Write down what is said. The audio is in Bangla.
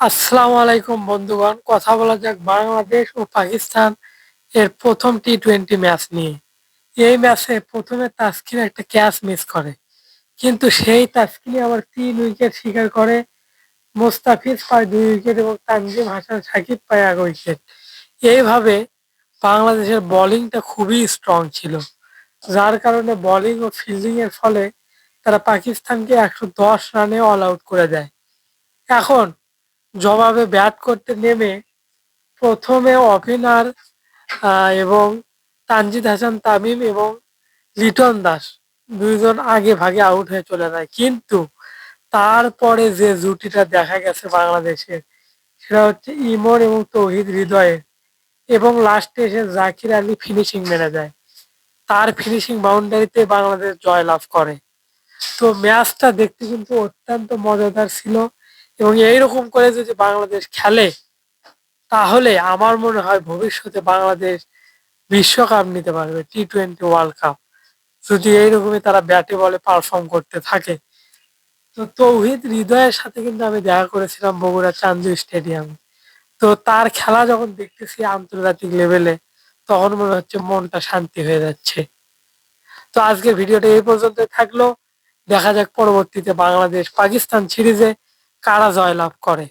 আসসালামু আলাইকুম বন্ধুগণ, কথা বলা যাক বাংলাদেশ ও পাকিস্তান এর প্রথম টি-20 ম্যাচ নিয়ে। এই ম্যাচে প্রথমে তাসকিন একটা ক্যাচ মিস করে, কিন্তু সেই তাসকিনই আবার 3 উইকেট শিকার করে। মোস্তাফিজ পায় 2 উইকেট এবং তানজিম হাসান সাকিব পায় 1 উইকেট। এইভাবে বাংলাদেশের বোলিংটা খুবই স্ট্রং ছিল, যার কারণে বোলিং ও ফিল্ডিং এর ফলে তারা পাকিস্তানকে 110 রানে অল আউট করে দেয়। এখন জবাবে ব্যাট করতে নেমে প্রথমে ওপেনার এবং তানজিদ হাসান তামিম এবং লিটন দাস দুইজন আগে ভাগে আউট হয়ে চলে যায়, কিন্তু তারপরে যে জুটিটা দেখা গেছে বাংলাদেশের, সেটা হচ্ছে ইমন এবং তৌহিদ হৃদয়ের, এবং লাস্টে এসে জাকির আলী ফিনিশিং মেরে দেয়। তার ফিনিশিং বাউন্ডারিতে বাংলাদেশ জয়লাভ করে। তো ম্যাচটা দেখতে কিন্তু অত্যন্ত মজাদার ছিল, এবং এইরকম করে যদি বাংলাদেশ খেলে, তাহলে আমার মনে হয় ভবিষ্যতে বাংলাদেশ বিশ্বকাপ নিতে পারবে, টি-20 ওয়ার্ল্ড কাপ, যদি এইরকমই তারা ব্যাটে বলে পারফর্ম করতে থাকে। তো তৌহিদ হৃদয়ের সাথে কিন্তু আমি দেখা করেছিলাম বগুড়া চান্দু স্টেডিয়ামে। তো তার খেলা যখন দেখতেছি আন্তর্জাতিক লেভেলে, তখন মনে হচ্ছে মনটা শান্তি হয়ে যাচ্ছে। তো আজকের ভিডিওটা এই পর্যন্ত থাকলো। দেখা যাক পরবর্তীতে বাংলাদেশ পাকিস্তান সিরিজে কারা জয়লাভ করে।